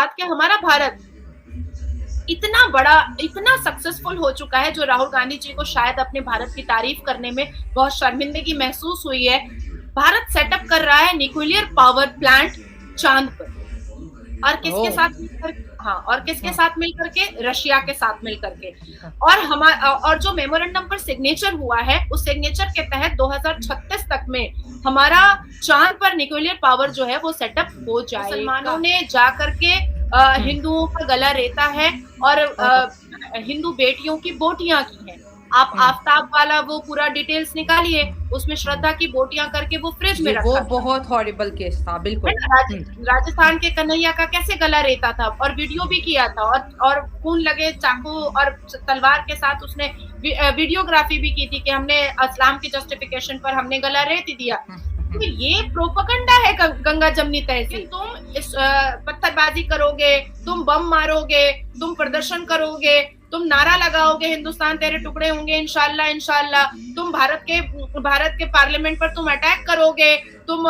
बात कि हमारा भारत इतना बड़ा, इतना सक्सेसफुल हो चुका है, जो राहुल गांधी जी को शायद अपने भारत की तारीफ करने में बहुत शर्मिंदगी महसूस हुई है। भारत सेटअप कर रहा है न्यूक्लियर पावर प्लांट चांद पर, और किसके साथ मिलकर? हाँ, और किसके साथ मिलकर के? रशिया के साथ मिलकर के। और जो मेमोरेंडम पर सिग्नेचर हुआ है, उस सिग्नेचर के तहत 2036 तक में हमारा चांद पर न्यूक्लियर पावर जो है वो सेटअप हो जाएगा। मुसलमानों ने जा करके हिंदुओं का गला रेता है और हिंदू बेटियों की बोटियां की हैं। आप आफ्ताब वाला वो पूरा डिटेल्स निकालिए, उसमें श्रद्धा की बोटियां करके वो फ्रिज में रखा वो था। बहुत हॉरिबल केस था, बिल्कुल। राजस्थान के कन्हैया का कैसे गला रेता था, और वीडियो भी किया था, और खून लगे चाकू और तलवार के साथ उसने वीडियोग्राफी भी की थी कि हमने इस्लाम की जस्टिफिकेशन पर हमने गला रेत दिया। तो ये प्रोपेगेंडा है गंगा जमनी तहसील। तुम इस पत्थरबाजी करोगे, तुम बम मारोगे, तुम प्रदर्शन करोगे, तुम नारा लगाओगे हिंदुस्तान तेरे टुकड़े होंगे इंशाल्लाह इंशाल्लाह, तुम भारत के पार्लियामेंट पर तुम अटैक करोगे, तुम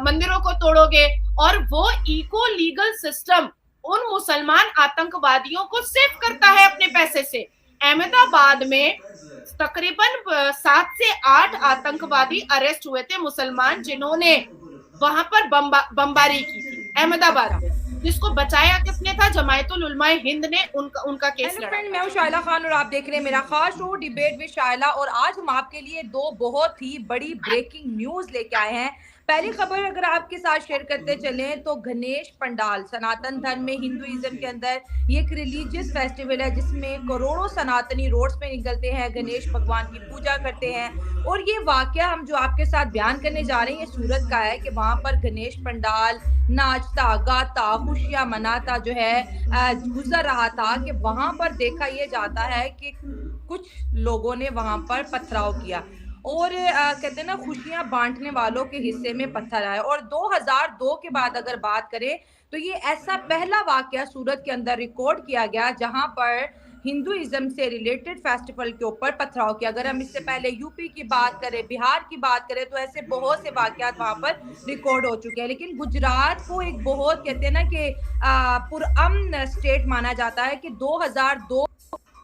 मंदिरों को तोड़ोगे, और वो इको लीगल सिस्टम उन मुसलमान आतंकवादियों को सेव करता है अपने पैसे से। अहमदाबाद में तकरीबन 7 से 8 आतंकवादी अरेस्ट हुए थे मुसलमान, जिन्होंने वहां पर बमबारी की थी अहमदाबाद में, जिसको बचाया किसने था? जमायतुल उलमा हिंद ने उनका केस लड़ा। मैं हूं शाइला खान और आप देख रहे हैं मेरा खास शो डिबेट विद शाइला, और आज हम आपके लिए दो बहुत ही बड़ी ब्रेकिंग न्यूज लेके आए हैं। पहली खबर अगर आपके साथ शेयर करते चलें तो गणेश पंडाल, सनातन धर्म में, हिंदुइज्म के अंदर ये एक रिलीजियस फेस्टिवल है जिसमें करोड़ों सनातनी रोड्स पे निकलते हैं, गणेश भगवान की पूजा करते हैं। और ये वाकया हम जो आपके साथ बयान करने जा रहे हैं ये सूरत का है कि वहां पर गणेश पंडाल नाचता गाता खुशियां मनाता जो है गुजर रहा था, कि वहां पर देखा यह जाता है कि कुछ लोगों ने वहां पर पथराव किया और कहते हैं ना, खुशियां बांटने वालों के हिस्से में पत्थर आए। और 2002 के बाद अगर बात करें तो ये ऐसा पहला वाकया सूरत के अंदर रिकॉर्ड किया गया जहां पर हिंदुइज्म से रिलेटेड फेस्टिवल के ऊपर पथराव किया। अगर हम इससे पहले यूपी की बात करें, बिहार की बात करें, तो ऐसे बहुत से वाकयात वहां पर रिकॉर्ड हो चुके हैं। लेकिन गुजरात को एक बहुत कहते हैं ना कि पुरअमन स्टेट माना जाता है कि 2002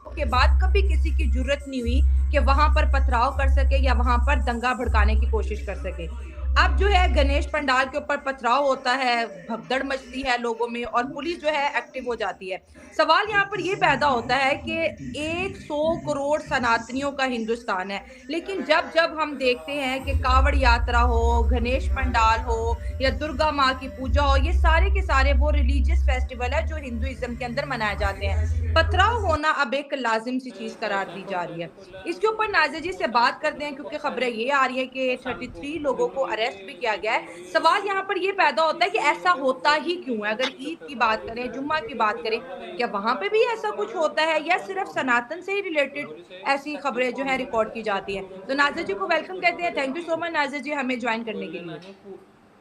के बाद कभी किसी की जरूरत नहीं हुई कि वहां पर पथराव कर सके या वहां पर दंगा भड़काने की कोशिश कर सके। अब जो है गणेश पंडाल के ऊपर पथराव होता है, भगदड़ मचती है लोगों में और पुलिस जो है एक्टिव हो जाती है। सवाल यहाँ पर ये पैदा होता है कि 100 करोड़ सनातनियों का हिंदुस्तान है, लेकिन जब जब हम देखते हैं कि कावड़ यात्रा हो, गणेश पंडाल हो या दुर्गा माँ की पूजा हो, ये सारे के सारे वो रिलीजियस फेस्टिवल है जो हिंदुइज्म के अंदर मनाए जाते हैं। पथराव होना अब एक लाजिम सी चीज करार दी जा रही है। इसके ऊपर नाज़िर जी से बात करते हैं क्योंकि खबरें ये आ रही है कि 33 लोगों को अरेस्ट भी किया गया है। सवाल यहाँ पर ये पैदा होता है कि ऐसा होता ही क्यों है? अगर ईद की बात करें, जुम्मा की बात करें, क्या वहां पे भी ऐसा कुछ होता है या सिर्फ सनातन से ही रिलेटेड ऐसी खबरें जो है रिकॉर्ड की जाती है? तो नाज़िर जी को वेलकम कहते हैं। Thank you so much Nazir ji हमें ज्वाइन करने के लिए।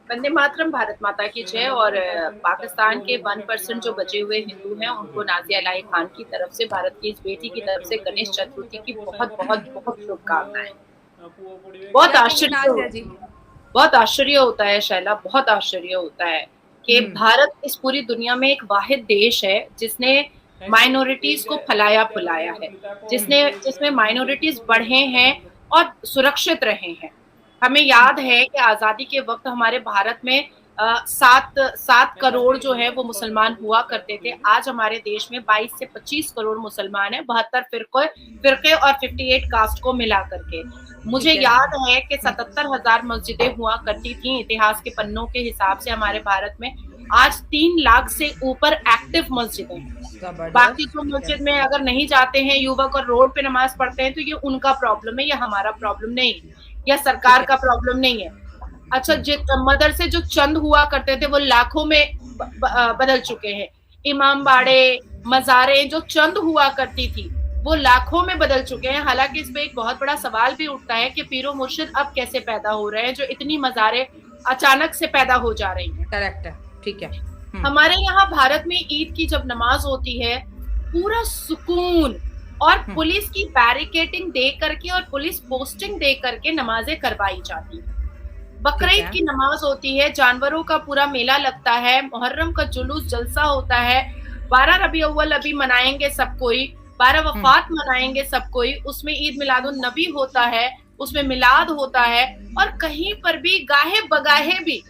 वंदे मातरम, भारत माता की जय। और पाकिस्तान के 1% जो बचे हुए हिंदू हैं उनको नाज़िया इलाही खान की तरफ से, भारत की इस बेटी की तरफ से गणेश चतुर्थी की बहुत बहुत बहुत शुभकामनाएं। बहुत आश्चर्य होता है शैला, बहुत आश्चर्य होता है कि भारत इस पूरी दुनिया में एक वाहिद देश है जिसने माइनॉरिटीज को फलाया फुलाया है, जिसमें माइनॉरिटीज बढ़े हैं और सुरक्षित रहे हैं। हमें याद है कि आजादी के वक्त हमारे भारत में 7 करोड़ जो है वो मुसलमान हुआ करते थे। आज हमारे देश में 22 से 25 करोड़ मुसलमान हैं, 72 फिरके और 58 कास्ट को मिला करके। मुझे याद है कि 77,000 मस्जिदें हुआ करती थी इतिहास के पन्नों के हिसाब से हमारे भारत में। आज 3 लाख से ऊपर एक्टिव मस्जिदें हैं। बाकी जो मस्जिद में अगर नहीं जाते हैं युवक और रोड पे नमाज पढ़ते हैं तो ये उनका प्रॉब्लम है, ये हमारा प्रॉब्लम नहीं है, या सरकार का प्रॉब्लम नहीं है। अच्छा, मदरसे जो चंद हुआ करते थे वो लाखों में बदल चुके हैं। इमाम बाड़े, मज़ारें जो चंद हुआ करती थी वो लाखों में बदल चुके हैं। हालांकि इस पे एक बहुत बड़ा सवाल भी उठता है कि पीरो मुर्शिद अब कैसे पैदा हो रहे हैं, जो इतनी मज़ारें अचानक से पैदा हो जा रही हैं। करेक्ट है, ठीक है। हमारे यहाँ भारत में ईद की जब नमाज होती है पूरा सुकून और पुलिस की बैरिकेडिंग दे करके और पुलिस पोस्टिंग दे करके नमाजें करवाई जाती है। बकरीद की नमाज होती है, जानवरों का पूरा मेला लगता है, मुहर्रम का जुलूस जलसा होता है, 12 रबी अव्वल अभी मनाएंगे सब कोई, 12 वफात मनाएंगे सब कोई, उसमें ईद मिलादुन नबी होता है, उसमें मिलाद होता है, और कहीं पर भी गाहे बगाहे भी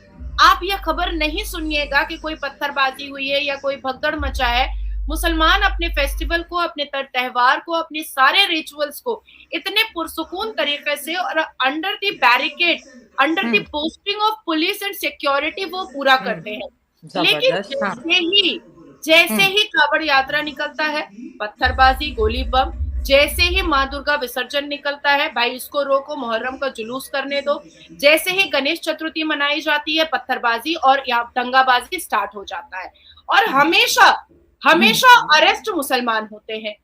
आप यह खबर नहीं सुनिएगा कि कोई पत्थरबाजी हुई है या कोई भगदड़ मचा है। मुसलमान अपने फेस्टिवल को, अपने त्योहार को, अपने सारे रिचुअल्स को इतने पुरसुकून तरीके से और under the barricade, under the posting of police and security वो पूरा करते हैं। लेकिन जैसे ही कावड़ यात्रा निकलता है, पत्थरबाजी, गोली बम, जैसे ही माँ दुर्गा विसर्जन निकलता है, भाई इसको रोको, मुहर्रम का जुलूस करने दो, जैसे ही गणेश चतुर्थी मनाई जाती है, पत्थरबाजी और या दंगाबाजी स्टार्ट हो जाता है। और हमेशा अरेस्ट मुसलमान होते हैं।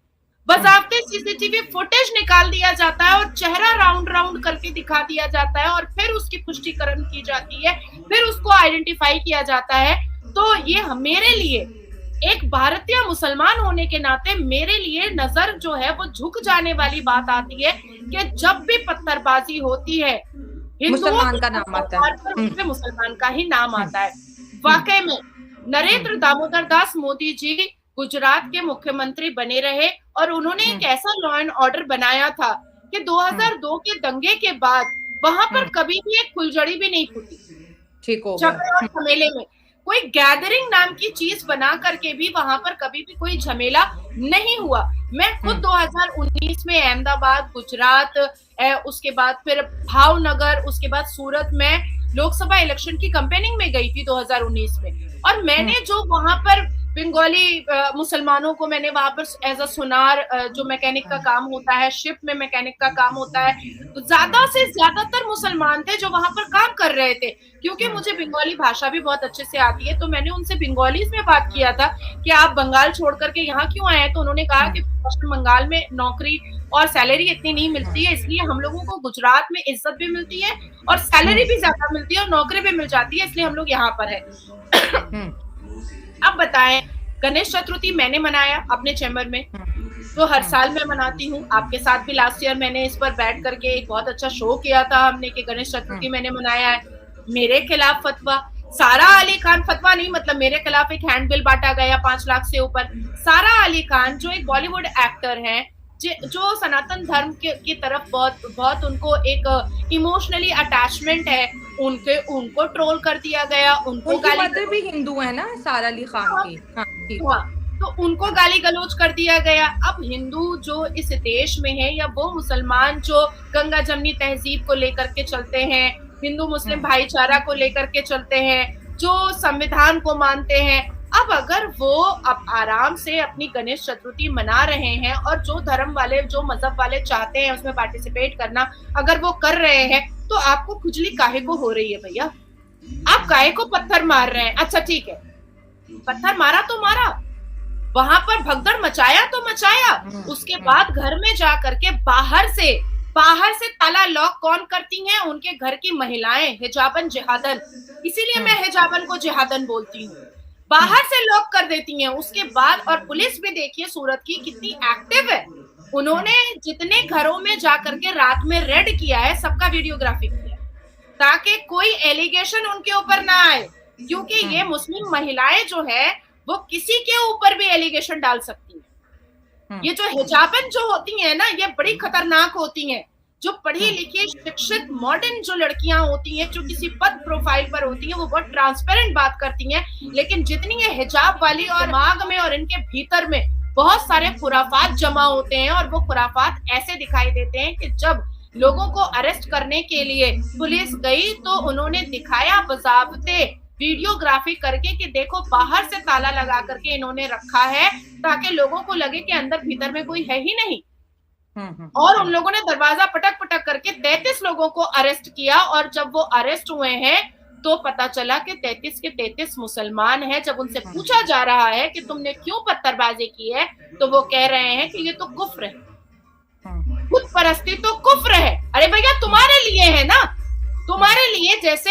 बजाते सीसीटीवी फुटेज निकाल दिया जाता है और चेहरा राउंड राउंड करके दिखा दिया जाता है और फिर उसकी पुष्टिकरण की जाती है, फिर उसको आइडेंटिफाई किया जाता है। तो ये मेरे लिए, एक भारतीय मुसलमान होने के नाते मेरे लिए नजर जो है वो झुक जाने वाली बात आती है कि जब भी पत्थरबाजी होती है, मुसलमान का नाम आता है, उसमें मुसलमान का ही नाम आता है। वाकई में नरेंद्र दामोदर दास मोदी जी गुजरात के मुख्यमंत्री बने रहे और उन्होंने एक ऐसा लॉ एंड ऑर्डर बनाया था कि 2002 के दंगे के बाद वहां पर कभी भी एक फुलझड़ी भी नहीं फूटी। ठीक हो झगड़े और झमेले में कोई गैदरिंग नाम की चीज बना करके भी वहां पर कभी भी कोई झमेला नहीं हुआ। मैं खुद 2019 में अहमदाबाद, गुजरात, उसके बाद फिर भावनगर, उसके बाद सूरत में लोकसभा इलेक्शन की कैंपेनिंग में गई थी 2019 में, और मैंने जो वहां पर बंगाली मुसलमानों को मैंने वहां पर एज अ सुनार, जो मैकेनिक का काम होता है, शिप में मैकेनिक का काम होता है, तो ज्यादा से ज्यादातर मुसलमान थे जो वहां पर काम कर रहे थे। क्योंकि मुझे बंगाली भाषा भी बहुत अच्छे से आती है, तो मैंने उनसे बंगाली में बात किया था कि आप बंगाल छोड़ करके यहाँ क्यों आए हैं। तो उन्होंने कहा कि पश्चिम बंगाल में नौकरी और सैलरी इतनी नहीं मिलती है, इसलिए हम लोगों को गुजरात में इज्जत भी मिलती है और सैलरी भी ज्यादा मिलती है और नौकरी भी मिल जाती है, इसलिए हम लोग यहाँ पर है। अब बताएं, गणेश चतुर्थी मैंने मनाया अपने चैम्बर में, तो हर साल मैं मनाती हूँ। आपके साथ भी लास्ट ईयर मैंने इस पर बैठ करके एक बहुत अच्छा शो किया था हमने कि गणेश चतुर्थी मैंने मनाया है। मेरे खिलाफ फतवा, सारा अली खान, फतवा नहीं मतलब मेरे खिलाफ एक हैंडबिल बांटा गया 5 लाख से ऊपर। सारा अली खान जो एक बॉलीवुड एक्टर हैं, जो सनातन धर्म की तरफ बहुत उनको एक इमोशनली अटैचमेंट है, उनको ट्रोल कर दिया गया, उनको गाली भी हिंदू है ना सारा अली खान की, तो उनको गाली गलौज कर दिया गया। अब हिंदू जो इस देश में है या वो मुसलमान जो गंगा जमनी तहजीब को लेकर के चलते हैं, हिंदू मुस्लिम भाईचारा को लेकर के चलते हैं, जो संविधान को मानते हैं, अब अगर वो अब आराम से अपनी गणेश चतुर्थी मना रहे हैं और जो धर्म वाले, जो मजहब वाले चाहते हैं उसमें पार्टिसिपेट करना, अगर वो कर रहे हैं, तो आपको खुजली काहे को हो रही है भैया? आप काहे को पत्थर मार रहे हैं? अच्छा ठीक है, पत्थर मारा तो मारा, वहां पर भगदड़ मचाया तो मचाया, उसके बाद घर में जा करके बाहर से ताला लॉक कौन करती हैं? उनके घर की महिलाएं, हिजाबन जिहादन, इसीलिए मैं हिजाबन को जिहादन बोलती हूँ, बाहर से लॉक कर देती हैं। उसके बाद और पुलिस भी देखिए सूरत की कितनी एक्टिव है, उन्होंने जितने घरों में जाकर के रात में रेड किया है सबका वीडियोग्राफी किया ताकि कोई एलिगेशन उनके ऊपर ना आए, क्योंकि ये मुस्लिम महिलाएं जो है वो किसी के ऊपर भी एलिगेशन डाल सकती हैं। ये जो हिजाबन जो होती हैं ना, ये बड़ी खतरनाक होती हैं। जो पढ़ी लिखी शिक्षित मॉडर्न जो लड़कियां होती हैं, जो किसी पद प्रोफाइल पर होती हैं, वो बहुत ट्रांसपेरेंट बात करती हैं, लेकिन जितनी ये हिजाब वाली और दिमाग में और इनके भीतर में बहुत सारे खुराफात जमा होते हैं, और वो खुराफात ऐसे दिखाई देते हैं कि जब लोगों को अरेस्ट करने के लिए पुलिस गई तो उन्होंने दिखाया बजाबते वीडियोग्राफी करके कि देखो बाहर से ताला लगा करके इन्होंने रखा है ताकि लोगों को लगे कि अंदर भीतर में कोई है ही नहीं। और उन लोगों ने दरवाजा पटक करके 33 लोगों को अरेस्ट किया, और जब वो अरेस्ट हुए हैं तो पता चला कि 33 के 33 मुसलमान हैं। जब उनसे पूछा जा रहा है कि तुमने क्यों पत्थरबाजी की है, तो वो कह रहे हैं कि ये तो कुफ्र है, खुद परस्ती तो कुफ्र है। अरे भैया तुम्हारे लिए है ना, तुम्हारे लिए जैसे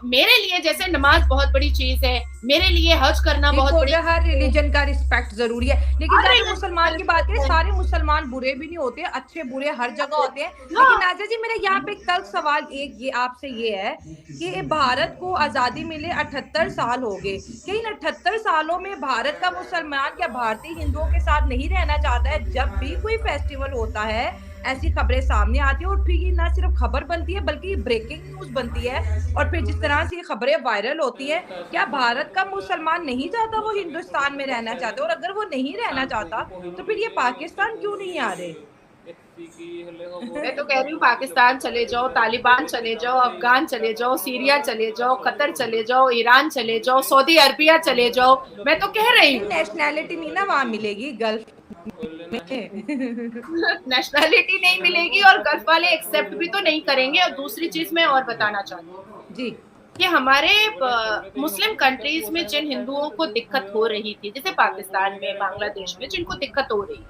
मेरे लिए जैसे नमाज बहुत बड़ी चीज है, मेरे लिए हज करना बहुत बड़ी, हर रिलीजन का रिस्पेक्ट जरूरी है, लेकिन जब मुसलमान की बात करें, सारे मुसलमान बुरे भी नहीं होते, अच्छे बुरे हर जगह होते हैं। लेकिन नाज़िया जी, मेरा यहाँ पे एक तल्ख सवाल एक ये आपसे ये है कि भारत को आजादी मिले 78 साल हो गए, क्या इन 78 सालों में भारत का मुसलमान या भारतीय हिंदुओं के साथ नहीं रहना चाहता है? जब भी कोई फेस्टिवल होता है ऐसी खबरें सामने आती है और फिर ये ना सिर्फ खबर बनती है बल्कि ब्रेकिंग न्यूज बनती है, और फिर जिस तरह से ये खबरें वायरल होती हैं, क्या भारत का मुसलमान नहीं चाहता वो हिंदुस्तान में रहना चाहता? और अगर वो नहीं रहना चाहता तो फिर ये पाकिस्तान क्यों नहीं आ रहे? मैं तो कह रही हूँ पाकिस्तान चले जाओ, तालिबान चले जाओ, अफगान चले जाओ, सीरिया चले जाओ, कतर चले जाओ, ईरान चले जाओ, सऊदी अरबिया चले जाओ, मैं तो कह रही हूँ नेशनैलिटी नहीं ना वहां मिलेगी, गल्फ नेशनैलिटी नहीं मिलेगी और गल्फ वाले एक्सेप्ट भी तो नहीं करेंगे। और दूसरी चीज मैं और बताना चाहती हूँ जी कि हमारे मुस्लिम कंट्रीज में जिन हिंदुओं को दिक्कत हो रही थी, जैसे पाकिस्तान में, बांग्लादेश में जिनको दिक्कत हो रही,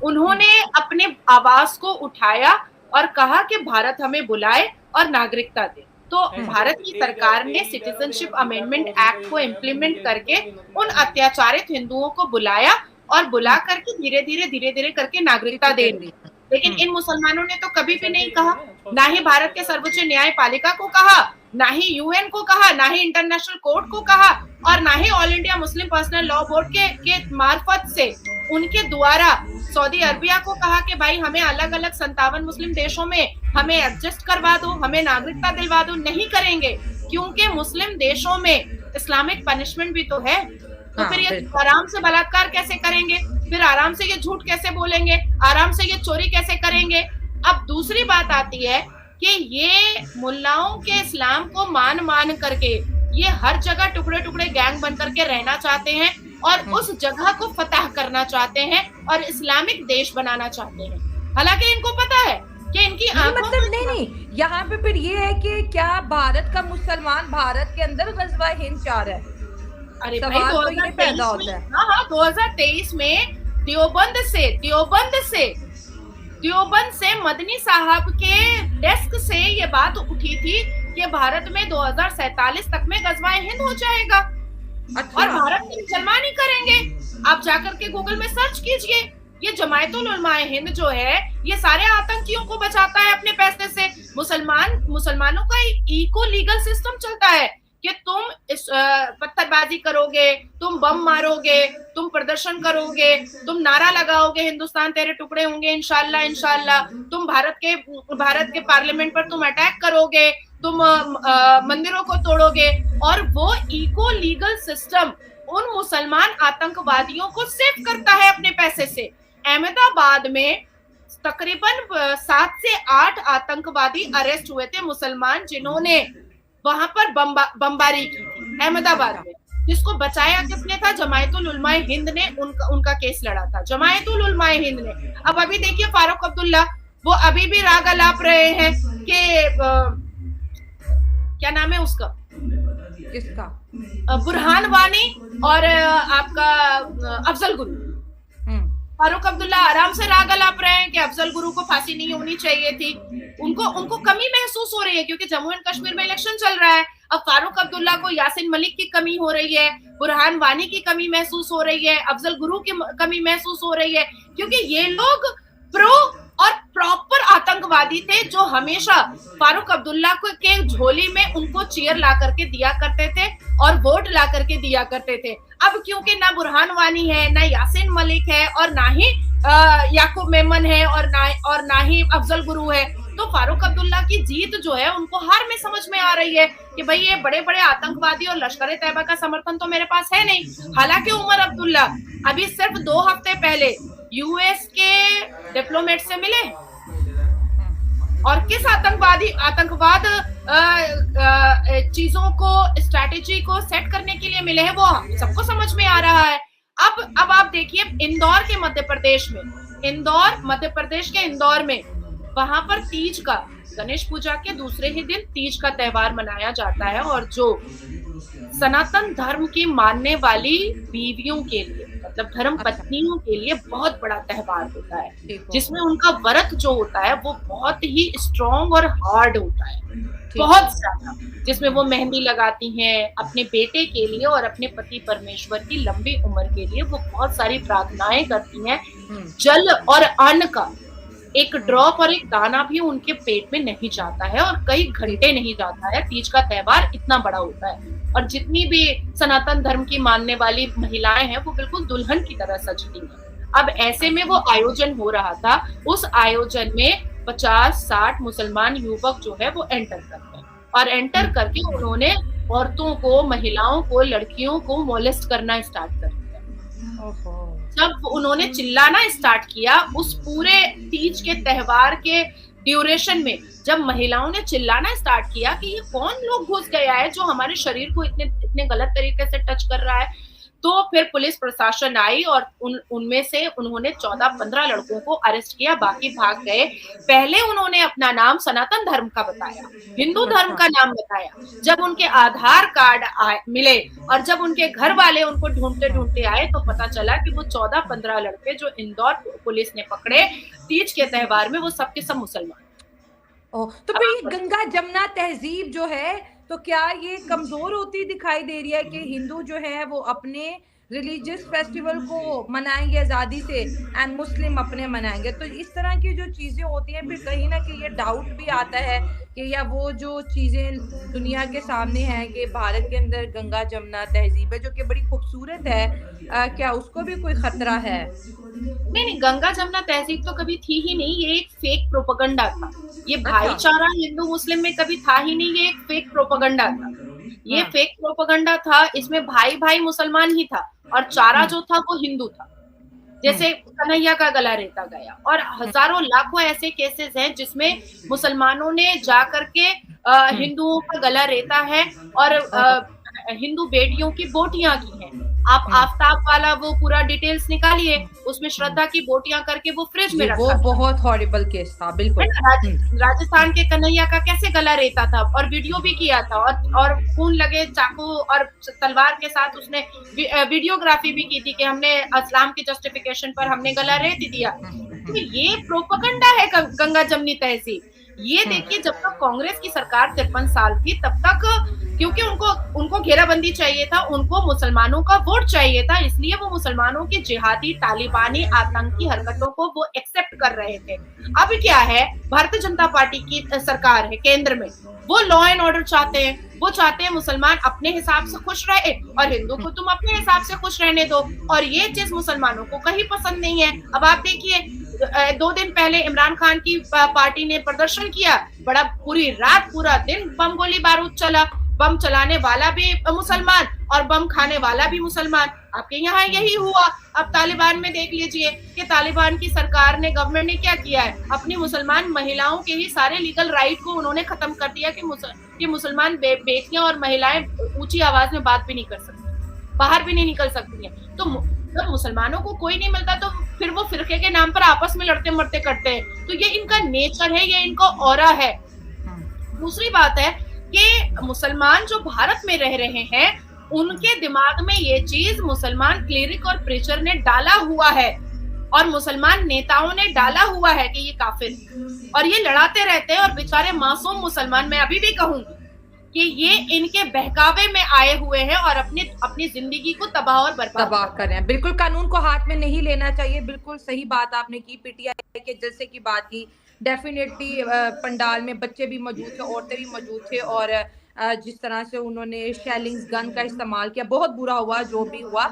उन्होंने अपने आवाज को उठाया और कहा कि भारत हमें बुलाए और नागरिकता दे। तो भारत की सरकार ने सिटीजनशिप अमेंडमेंट एक्ट को इम्प्लीमेंट करके उन अत्याचारित हिंदुओं को बुलाया और बुला करके धीरे धीरे करके नागरिकता दे दी। लेकिन इन मुसलमानों ने तो कभी भी नहीं कहा, ना ही भारत के सर्वोच्च न्यायपालिका को कहा, ना ही यूएन को कहा, ना ही इंटरनेशनल कोर्ट को कहा, और ना ही all India Muslim personal law board के मार्फत से उनके द्वारा सऊदी अरबिया को कहा कि भाई हमें अलग अलग 57 मुस्लिम देशों में हमें एडजस्ट करवा दो, हमें नागरिकता दिलवा दो। नहीं करेंगे, क्योंकि मुस्लिम देशों में इस्लामिक पनिशमेंट भी तो है। तो फिर ये आराम से बलात्कार कैसे करेंगे, फिर आराम से ये झूठ कैसे बोलेंगे, आराम से ये चोरी कैसे करेंगे। अब दूसरी बात आती है कि ये मुल्लाओं के इस्लाम को मान करके ये हर जगह टुकड़े टुकड़े गैंग बन करके रहना चाहते हैं और उस जगह को फतह करना चाहते हैं और इस्लामिक देश बनाना चाहते हैं। हालांकि इनको पता है कि इनकी मतलब नहीं, यहाँ पे फिर ये है कि क्या भारत का मुसलमान भारत के अंदर गज़वा हिंद चाह रहा है? अरे भाई 2023 में देवबंद से मदनी साहब के डेस्क से ये बात उठी थी कि भारत में 2047 तक में गज़वा हिंद हो जाएगा। अच्छा। और भारत में मुसलमान ही करेंगे। आप जाकर के गूगल में सर्च कीजिए, ये जमायतुल उलमाए हिंद जो है ये सारे आतंकियों को बचाता है अपने पैसे से। मुसलमानों का इको लीगल सिस्टम चलता है कि तुम इस पत्थरबाजी करोगे, तुम बम मारोगे, तुम प्रदर्शन करोगे, तुम नारा लगाओगे हिंदुस्तान तेरे टुकड़े होंगे इंशाल्लाह इंशाल्लाह, तुम भारत के पार्लियामेंट पर तुम अटैक करोगे, तुम मंदिरों को तोड़ोगे। और वो इको लीगल सिस्टम उन मुसलमान आतंकवादियों को सेव करता है अपने पैसे से। अहमदाबाद में तकरीबन 7 से 8 आतंकवादी अरेस्ट हुए थे मुसलमान, जिन्होंने वहां पर बमबारी की थी अहमदाबाद में। जिसको बचाया किसने था? जमायतुल उलमाए हिंद ने उनका केस लड़ा था, जमायतुल उलमाए हिंद ने। अब अभी देखिए फारूक अब्दुल्ला, वो अभी भी राग अलाप रहे हैं कि क्या नाम है उसका, किसका? बुरहान वानी और आपका अफजल गुरु। फारूक अब्दुल्ला आराम से राग अलाप रहे हैं कि अफजल गुरु को फांसी नहीं होनी चाहिए थी। उनको कमी महसूस हो रही है क्योंकि जम्मू एंड कश्मीर में इलेक्शन चल रहा है। अब फारूक अब्दुल्ला को यासिन मलिक की कमी हो रही है, बुरहान वानी की कमी महसूस हो रही है, अफजल गुरु की कमी महसूस हो रही है, क्योंकि ये लोग प्रो और प्रॉपर आतंकवादी थे जो हमेशा फारूक अब्दुल्ला के झोली में उनको चेयर ला करके दिया करते थे और वोट ला करके दिया करते थे। अब क्योंकि ना बुरहान वानी है, ना यासिन मलिक है, और ना ही याकूब मेमन है, और ना ही अफजल गुरु है, तो फारूक अब्दुल्ला की जीत जो है उनको हार में समझ में आ रही है कि भाई ये बड़े बड़े आतंकवादी और लश्कर तैयबा का समर्थन तो मेरे पास है नहीं। हालांकि उमर अब्दुल्ला अभी सिर्फ 2 हफ्ते पहले यूएस के डिप्लोमेट से मिले और किस आतंकवाद चीजों को, स्ट्रैटेजी को सेट करने के लिए मिले हैं, वो सबको समझ में आ रहा है। अब आप देखिए इंदौर के मध्य प्रदेश के इंदौर में वहां पर तीज का, गणेश पूजा के दूसरे ही दिन तीज का त्योहार मनाया जाता है, और जो सनातन धर्म की मानने वाली बीवियों के लिए, मतलब धर्म अच्छा, पत्नियों के लिए बहुत बड़ा त्योहार होता है, ठीक हो, जिसमें उनका व्रत जो होता है वो बहुत ही स्ट्रॉन्ग और हार्ड होता है, ठीक हो। बहुत ज्यादा, जिसमें वो मेहंदी लगाती हैं अपने बेटे के लिए और अपने पति परमेश्वर की लंबी उम्र के लिए वो बहुत सारी प्रार्थनाएं करती हैं। हुँ, जल और अन्न का एक हुँ, ड्रॉप और एक दाना भी उनके पेट में नहीं जाता है और कई ठीक घंटे है। नहीं जाता है। तीज का त्योहार इतना बड़ा होता है और जितनी भी सनातन धर्म की मानने वाली महिलाएं हैं वो बिल्कुल दुल्हन की तरह सजती हैं। अब ऐसे में अच्छा, वो आयोजन हो रहा था, उस आयोजन में 50-60 मुसलमान युवक जो है वो एंटर करते हैं और एंटर हुँ, करके उन्होंने औरतों को, महिलाओं को, लड़कियों को मोलेस्ट करना स्टार्ट कर दिया। ओहो! जब उन्होंने चिल्लाना स्टार्ट किया उस पूरे तीज के त्योहार के ड्यूरेशन में, जब महिलाओं ने चिल्लाना स्टार्ट किया कि ये कौन लोग घुस गया है जो हमारे शरीर को इतने इतने गलत तरीके से टच कर रहा है, तो फिर पुलिस प्रशासन आई और उनमें से उन्होंने 14-15 लड़कों को अरेस्ट किया, बाकी भाग गए। पहले उन्होंने अपना नाम सनातन धर्म का बताया, हिंदू धर्म अच्छा, का नाम बताया। जब उनके आधार कार्ड मिले और जब उनके घर वाले उनको ढूंढते ढूंढते आए तो पता चला कि वो 14-15 लड़के जो इंदौर पुलिस ने पकड़े तीज के त्योहार में, वो सब के सब मुसलमान। ओह! तो अब फिर आप ये गंगा-जमुना तहज़ीब जो है, तो क्या ये कमज़ोर होती दिखाई दे रही है कि हिंदू जो है वो अपने रिलीजियस फेस्टिवल को मनाएँगे आज़ादी से एंड मुस्लिम अपने मनाएँगे। तो इस तरह की जो चीज़ें होती हैं फिर कहीं न कहीं ये डाउट भी आता है कि या वो जो चीज़ें दुनिया के सामने हैं कि भारत के अंदर गंगा-जमुना तहज़ीब है जो कि बड़ी खूबसूरत है, क्या उसको भी कोई खतरा है? नहीं, नहीं, गंगा जमुना तहज़ीब तो कभी थी ही नहीं, ये एक फेक प्रोपेगेंडा था। ये अच्छा, भाईचारा हिंदू-मुस्लिम में कभी था ही नहीं, ये एक फेक प्रोपेगेंडा था। ये हाँ, फेक प्रोपेगेंडा था, इसमें भाई-भाई मुसलमान ही था और चारा हुँ, जो था वो हिंदू था। हुँ, जैसे कन्हैया का गला रेता गया और हुँ, हज़ारों लाखों ऐसे केसेज़ हैं जिसमें मुसलमानों ने जाकर के हुँ, हिंदुओं का गला रेता है और ओहो! हिंदू बेटियों की बोटियाँ की हैं। आप हुँ। आफ़ताब वाला वो पूरा डिटेल्स निकालिए, उसमें श्रद्धा की बोटियाँ करके वो फ्रिज में जी, वो रखा था। बहुत हॉरिबल केस था, है बिल्कुल। ना? हुँ, राजस्थान के कन्हैया का कैसे गला रेता था और वीडियो भी किया था और खून लगे चाकू और तलवार के साथ उसने वीडियोग्राफी भी की थी कि हमने इस्लाम की जस्टिफिकेशन पर हमने गला रेत दिया। हुँ, तो हुँ, ये प्रोपेगेंडा है गंगा जमनी तहज़ीब। ये हुँ, देखिए जब तक कांग्रेस की सरकार 53 साल थी तब तक क्योंकि उनको उनको घेराबंदी चाहिए था, उनको मुसलमानों का वोट चाहिए था, इसलिए वो मुसलमानों की जिहादी, तालिबानी, आतंकी हरकतों को वो एक्सेप्ट कर रहे थे। अब क्या है, भारतीय जनता पार्टी की सरकार है केंद्र में, वो लॉ एंड ऑर्डर चाहते हैं, वो चाहते हैं मुसलमान अपने हिसाब से खुश रहे और हिंदू हुँ, को तुम अपने हिसाब से खुश रहने दो और ये चीज मुसलमानों को कहीं पसंद नहीं है। अब आप देखिए 2 दिन पहले इमरान खान की पार्टी ने प्रदर्शन किया, बड़ा पूरी रात पूरा दिन बम गोली बारूद चला, बम चलाने वाला भी मुसलमान और बम खाने वाला भी मुसलमान। आपके यहाँ हुँ, यही हुआ। अब तालिबान में देख लीजिए कि तालिबान की सरकार ने, गवर्नमेंट ने क्या किया है, अपनी मुसलमान महिलाओं के ही सारे लीगल राइट को उन्होंने खत्म कर दिया कि मुसलमान बेटियां और महिलाएं ऊंची आवाज में बात भी नहीं कर सकती, बाहर भी नहीं निकल सकती हैं। तो जब मुसलमानों को कोई नहीं मिलता तो फिर वो फिरके के नाम पर आपस में लड़ते मरते करते हैं। तो ये इनका नेचर है, ये इनका ऑरा है। हुँ, दूसरी बात है कि मुसलमान जो भारत में रह रहे हैं उनके दिमाग में ये चीज मुसलमान क्लेरिक और प्रीचर ने डाला हुआ है और मुसलमान नेताओं ने डाला हुआ है कि ये काफिर है। और ये लड़ाते रहते हैं और बेचारे मासूम मुसलमान, मैं अभी भी कहूंगी कि ये इनके बहकावे में आए हुए हैं और अपनी अपनी जिंदगी को तबाह और बर्बाद तबाह कर कर रहे रहे हैं। बिल्कुल कानून को हाथ में नहीं लेना चाहिए, बिल्कुल सही बात आपने की, पीटीआई के जलसे की बात की। डेफ़िनेटली पंडाल में बच्चे भी मौजूद थे, औरतें भी मौजूद थे और जिस तरह से उन्होंने शेलिंग्स गन का इस्तेमाल किया, बहुत बुरा हुआ जो भी हुआ।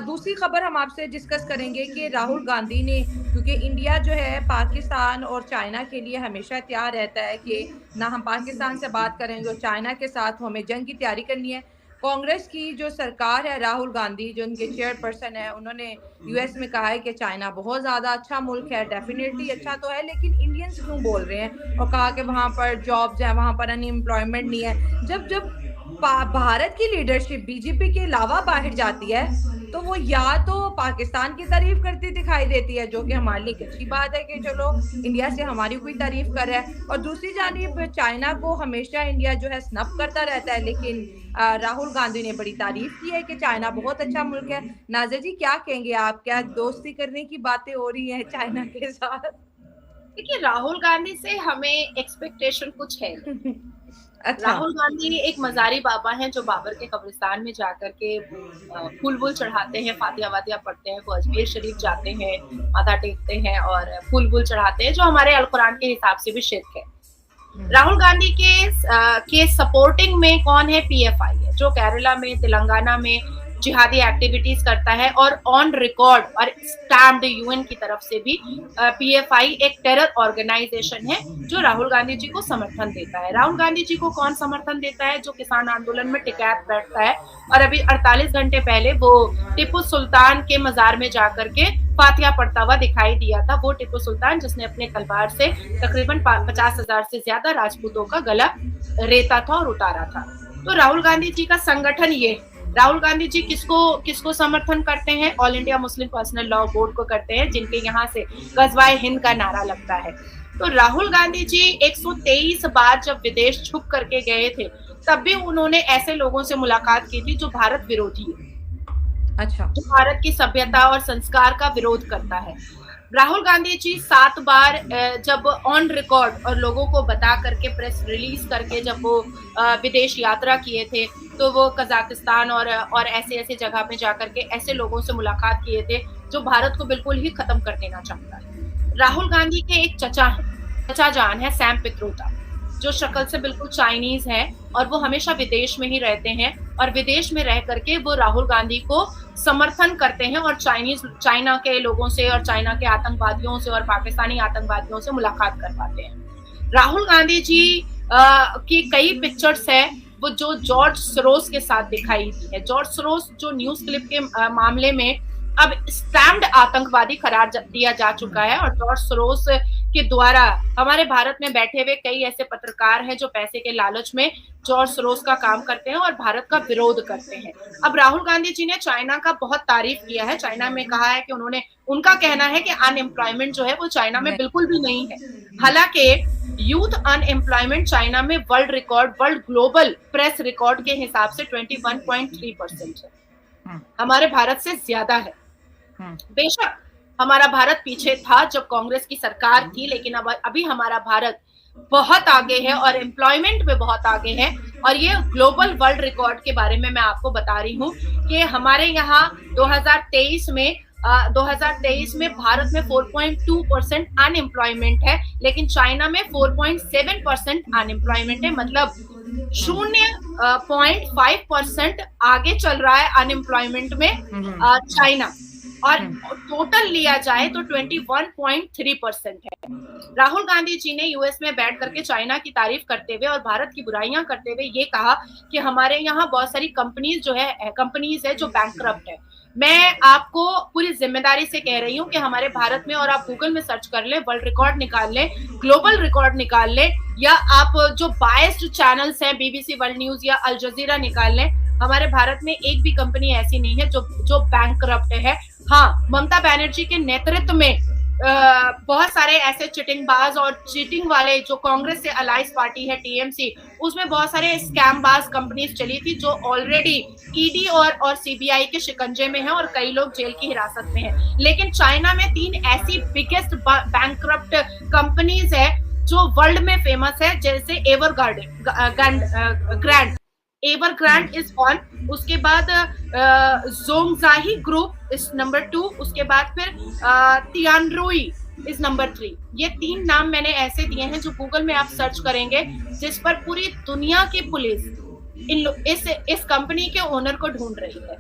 दूसरी खबर हम आपसे डिस्कस करेंगे कि राहुल गांधी ने, क्योंकि इंडिया जो है पाकिस्तान और चाइना के लिए हमेशा तैयार रहता है कि ना हम पाकिस्तान से बात करेंगे और चाइना के साथ हमें जंग की तैयारी करनी है। कांग्रेस की जो सरकार है, राहुल गांधी जो उनके चेयरपर्सन है, उन्होंने यूएस में कहा है कि चाइना बहुत ज़्यादा अच्छा मुल्क है, डेफ़िनेटली अच्छा तो है, लेकिन इंडियंस क्यों बोल रहे हैं? और कहा कि वहाँ पर जॉब्स हैं, वहाँ पर अनएम्प्लॉयमेंट नहीं है। जब जब भारत की लीडरशिप बीजेपी के अलावा बाहर जाती है, तो वो या तो पाकिस्तान की तारीफ करती दिखाई देती है, जो कि हमारे लिए अच्छी बात है कि चलो इंडिया से हमारी कोई तारीफ कर रहा है, और दूसरी जानिब चाइना को हमेशा इंडिया जो है स्नब करता रहता है। लेकिन राहुल गांधी ने बड़ी तारीफ की है कि चाइना बहुत अच्छा मुल्क है। नाज़िर जी, क्या कहेंगे आप? क्या दोस्ती करने की बातें हो रही हैं चाइना के साथ? देखिए, राहुल गांधी से हमें एक्सपेक्टेशन कुछ है। अच्छा। राहुल गांधी एक मजारी बाबा हैं जो बाबर के कब्रिस्तान में जाकर के फूल वूल चढ़ाते हैं, फातिया वातिया पढ़ते हैं, वो अजमेर शरीफ जाते हैं, माथा टेकते हैं और फूल वूल चढ़ाते हैं, जो हमारे अल कुरान के हिसाब से भी शिर्क है। राहुल गांधी के सपोर्टिंग में कौन है? पीएफआई है, जो केरला में, तेलंगाना में जिहादी एक्टिविटीज करता है, और ऑन रिकॉर्ड और स्टैम्प्ड यूएन की तरफ से भी पीएफआई एक टेरर ऑर्गेनाइजेशन है जो राहुल गांधी जी को समर्थन देता है। राहुल गांधी जी को कौन समर्थन देता है? जो किसान आंदोलन में टिकैत बैठता है, और अभी 48 घंटे पहले वो टिप्पू सुल्तान के मजार में जाकर के फातिया पढ़ता हुआ दिखाई दिया था। वो टिप्पू सुल्तान जिसने अपने तलवार से तकरीबन 50,000 से ज्यादा राजपूतों का गला रेता था और उतारा था। तो राहुल गांधी जी का संगठन ये, राहुल गांधी जी किसको समर्थन करते हैं? All India Muslim personal law board को करते हैं, जिनके यहाँ से गजवाए हिंद का नारा लगता है। तो राहुल गांधी जी 123 बार जब विदेश छुप करके गए थे, तब भी उन्होंने ऐसे लोगों से मुलाकात की थी जो भारत विरोधी है, अच्छा, जो भारत की सभ्यता और संस्कार का विरोध करता है। राहुल गांधी जी 7 बार जब ऑन रिकॉर्ड और लोगों को बता करके, प्रेस रिलीज करके जब वो विदेश यात्रा किए थे, तो वो कजाकिस्तान और ऐसे जगह पे जाकर के ऐसे लोगों से मुलाकात किए थे जो भारत को बिल्कुल ही खत्म कर देना चाहता है। राहुल गांधी के एक चचा जान है, सैम पित्रोदा, जो शक्ल से बिल्कुल चाइनीज है, और वो हमेशा विदेश में ही रहते हैं, और विदेश में रह करके वो राहुल गांधी को समर्थन करते हैं, और चाइना के लोगों से और चाइना के आतंकवादियों से और पाकिस्तानी आतंकवादियों से मुलाकात करवाते हैं। राहुल गांधी जी की कई पिक्चर्स है वो जो जॉर्ज सोरोस के साथ दिखाई दी है। जॉर्ज सोरोस जो न्यूज क्लिप के मामले में अब स्टैम्प्ड आतंकवादी करार दिया जा चुका है, और जॉर्ज सोरोस के द्वारा हमारे भारत में बैठे हुए कई ऐसे पत्रकार हैं जो पैसे के लालच में जॉर्ज सोरोस का काम करते हैं और भारत का विरोध करते हैं। अब राहुल गांधी जी ने चाइना का बहुत तारीफ किया है। चाइना में कहा है कि उनका कहना है कि अनएम्प्लॉयमेंट जो है वो चाइना में बिल्कुल भी नहीं है। हालांकि यूथ अनएम्प्लॉयमेंट चाइना में वर्ल्ड ग्लोबल प्रेस रिकॉर्ड के हिसाब से 21.3% है, हमारे भारत से ज्यादा है। बेशक हमारा भारत पीछे था जब कांग्रेस की सरकार थी, लेकिन अभी हमारा भारत बहुत आगे है और एम्प्लॉयमेंट में बहुत आगे है। और ये ग्लोबल वर्ल्ड रिकॉर्ड के बारे में मैं आपको बता रही हूँ कि हमारे यहाँ 2023 में भारत में 4.2% अनएम्प्लॉयमेंट है, लेकिन चाइना में 4.7% अनएम्प्लॉयमेंट है। मतलब 0.5% आगे चल रहा है अनएम्प्लॉयमेंट में चाइना, और टोटल लिया जाए तो 21.3% है। राहुल गांधी जी ने यूएस में बैठ करके चाइना की तारीफ करते हुए और भारत की बुराइयां करते हुए ये कहा कि हमारे यहाँ बहुत सारी कंपनीज है जो बैंकक्रप्ट है। मैं आपको पूरी जिम्मेदारी से कह रही हूँ कि हमारे भारत में, और आप गूगल में सर्च कर ले, वर्ल्ड रिकॉर्ड निकाल ले, ग्लोबल रिकॉर्ड निकाल ले, या आप जो बायस्ड चैनल्स हैं बीबीसी वर्ल्ड न्यूज या अल जजीरा निकाल लें, हमारे भारत में एक भी कंपनी ऐसी नहीं है जो बैंकक्रप्ट है। हाँ, ममता बनर्जी के नेतृत्व में बहुत सारे ऐसे चिटिंगबाज और चीटिंग वाले जो कांग्रेस से अलाइंस पार्टी है टीएमसी, उसमें बहुत सारे स्कैमबाज कंपनीज चली थी जो ऑलरेडी ईडी और सीबीआई के शिकंजे में है और कई लोग जेल की हिरासत में हैं। लेकिन चाइना में 3 ऐसी बिगेस्ट बैंकक्रप्ट कंपनीज है जो वर्ल्ड में फेमस है, जैसे एवरग्रांड इज वन, उसके बाद जोंगजाही ग्रुप इज नंबर 2, उसके बाद फिर तियानरुई इज नंबर 3। ये 3 नाम मैंने ऐसे दिए हैं जो गूगल में आप सर्च करेंगे, जिस पर पूरी दुनिया की पुलिस इस कंपनी के ओनर को ढूंढ रही है।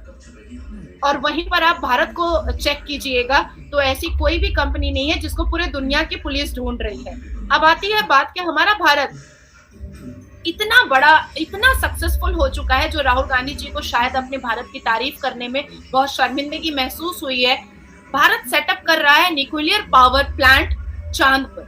और वहीं पर आप भारत को चेक कीजिएगा तो ऐसी कोई भी कंपनी नहीं है जिसको पूरे दुनिया की पुलिस ढूंढ रही है। अब आती है बात कि हमारा भारत इतना बड़ा, इतना सक्सेसफुल हो चुका है, जो राहुल गांधी जी को शायद अपने भारत की तारीफ करने में बहुत शर्मिंदगी महसूस हुई है। भारत सेटअप कर रहा है न्यूक्लियर पावर प्लांट चांद पर,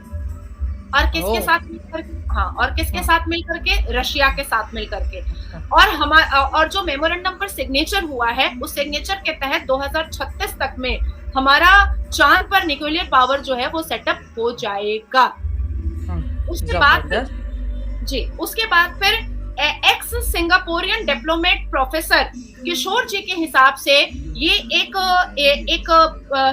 और किसके साथ मिलकर? हाँ, और किसके हाँ, साथ मिलकर के? रशिया के साथ मिलकर के। हाँ, और जो मेमोरेंडम पर सिग्नेचर हुआ है, उस सिग्नेचर के तहत 2036 तक में हमारा चांद पर न्यूक्लियर पावर जो है वो सेटअप हो जाएगा। हाँ, उसके बाद फिर जबरदस्त। जी, उसके बाद फिर एक्स सिंगापोरियन डिप्लोमेट प्रोफेसर किशोर जी के हिसाब से ये एक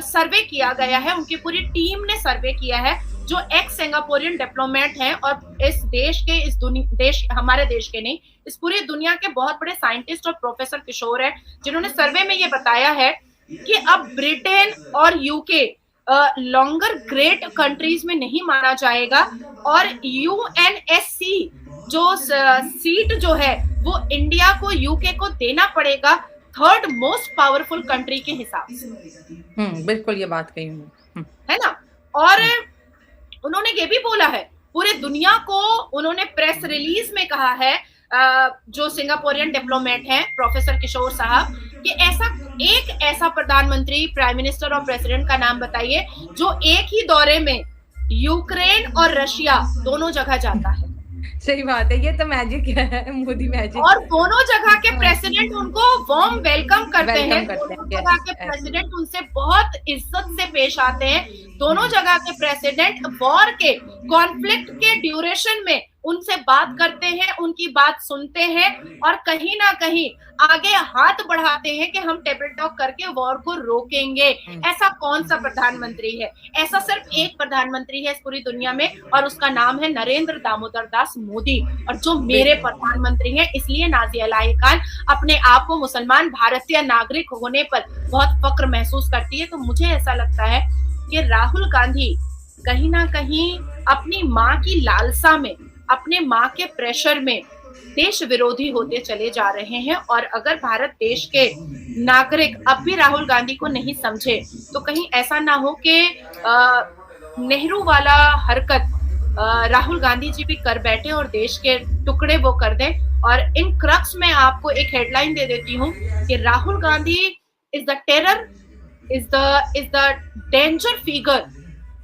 सर्वे किया गया है, उनकी पूरी टीम ने सर्वे किया है, जो एक्स सिंगापोरियन डिप्लोमेट हैं और इस देश के हमारे देश के नहीं, इस पूरी दुनिया के बहुत बड़े साइंटिस्ट और प्रोफेसर किशोर है, जिन्होंने सर्वे में ये बताया है कि अब ब्रिटेन और यूके लॉन्गर ग्रेट कंट्रीज में नहीं माना जाएगा और यूएनएससी जो सीट जो है वो इंडिया को, यूके को देना पड़ेगा थर्ड मोस्ट पावरफुल कंट्री के हिसाब से। बिल्कुल ये बात कही हूँ। है ना? और उन्होंने ये भी बोला है, पूरे दुनिया को उन्होंने प्रेस रिलीज में कहा है, जो सिंगापोरियन डिप्लोमेट हैं प्रोफेसर किशोर साहब, कि ऐसा प्रधानमंत्री, प्राइम मिनिस्टर और प्रेसिडेंट का नाम बताइए जो एक ही दौरे में यूक्रेन और रशिया दोनों जगह जाता है। सही बात है, ये तो मैजिक है, मोदी मैजिक। और दोनों जगह के प्रेसिडेंट उनको वार्म वेलकम करते हैं, करते दोनों हैं, जगह के प्रेसिडेंट उनसे बहुत इज्जत से पेश आते हैं, दोनों जगह के प्रेसिडेंट वॉर के, कॉन्फ्लिक्ट के ड्यूरेशन में उनसे बात करते हैं, उनकी बात सुनते हैं और कहीं ना कहीं आगे हाथ बढ़ाते हैं कि हम टेबल टॉक करके वॉर को रोकेंगे। ऐसा कौन सा प्रधानमंत्री है? ऐसा सिर्फ एक प्रधानमंत्री है इस पूरी दुनिया में और उसका नाम है नरेंद्र दामोदर दास मोदी। और जो मेरे प्रधानमंत्री हैं, इसलिए नाज़िया इलाही खान अपने आप को मुसलमान भारतीय नागरिक होने पर बहुत फक्र महसूस करती है। तो मुझे ऐसा लगता है कि राहुल गांधी कहीं ना कहीं अपनी माँ की लालसा में, अपने माँ के प्रेशर में देश विरोधी होते चले जा रहे हैं। और अगर भारत देश के नागरिक अब भी राहुल गांधी को नहीं समझे तो कहीं ऐसा ना हो कि नेहरू वाला हरकत राहुल गांधी जी भी कर बैठे और देश के टुकड़े वो कर दें। और इन क्रक्स में आपको एक हेडलाइन दे देती हूँ कि Rahul Gandhi is the terror, is the danger figure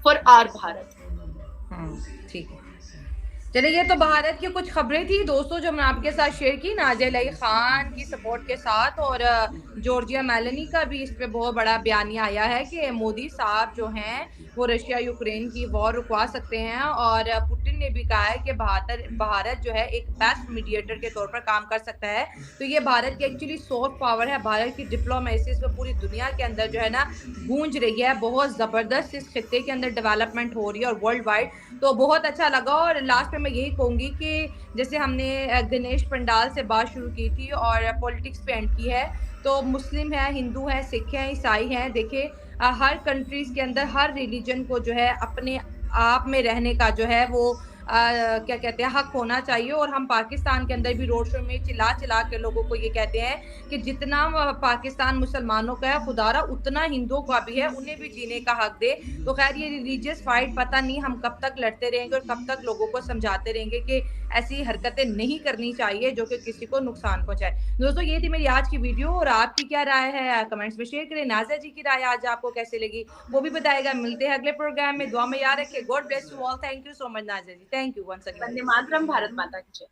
for our Bharat. ठीक है, चलिए, ये तो भारत की कुछ खबरें थी दोस्तों जो मैं आपके साथ शेयर की नाज़िया इलाही खान की सपोर्ट के साथ। और जॉर्जिया मेलोनी का भी इस पे बहुत बड़ा बयानिया आया है कि मोदी साहब जो हैं वो रशिया यूक्रेन की वॉर रुकवा सकते हैं। और पुतिन ने भी कहा है कि भारत जो है एक बेस्ट मीडिएटर के तौर पर काम कर सकता है। तो ये भारत की एक्चुअली सॉफ्ट पावर है, भारत की डिप्लोमेसी इसमें पूरी दुनिया के अंदर जो है ना गूंज रही है, बहुत ज़बरदस्त इस खित्ते के अंदर डेवलपमेंट हो रही है और वर्ल्ड वाइड। तो बहुत अच्छा लगा। और लास्ट में मैं यही कहूँगी कि जैसे हमने गणेश पंडाल से बात शुरू की थी और पॉलिटिक्स पे एंड की है, तो मुस्लिम है, हिंदू है, सिख हैं, ईसाई हैं, देखिए हर कंट्रीज़ के अंदर हर रिलीजन को जो है अपने आप में रहने का जो है वो क्या कहते हैं हक होना चाहिए। और हम पाकिस्तान के अंदर भी रोड शो में चिल्ला चिल्ला के लोगों को ये कहते हैं कि जितना पाकिस्तान मुसलमानों का है खुदारा उतना हिंदुओं का भी है, उन्हें भी जीने का हक दे। तो खैर ये रिलीजियस फाइट पता नहीं हम कब तक लड़ते रहेंगे और कब तक लोगों को समझाते रहेंगे कि ऐसी हरकतें नहीं करनी चाहिए जो कि किसी को नुकसान पहुंचाए। दोस्तों ये थी मेरी आज की वीडियो और आपकी क्या राय है कमेंट्स में शेयर करें। नाज़िया जी की राय आज आपको कैसे लगी वो भी बताएगा। मिलते हैं अगले प्रोग्राम में, दुआ में याद रखिए। God bless you all. Thank you so much Nazia ji, thank you once again. वंदे मातरम, भारत माता की जय।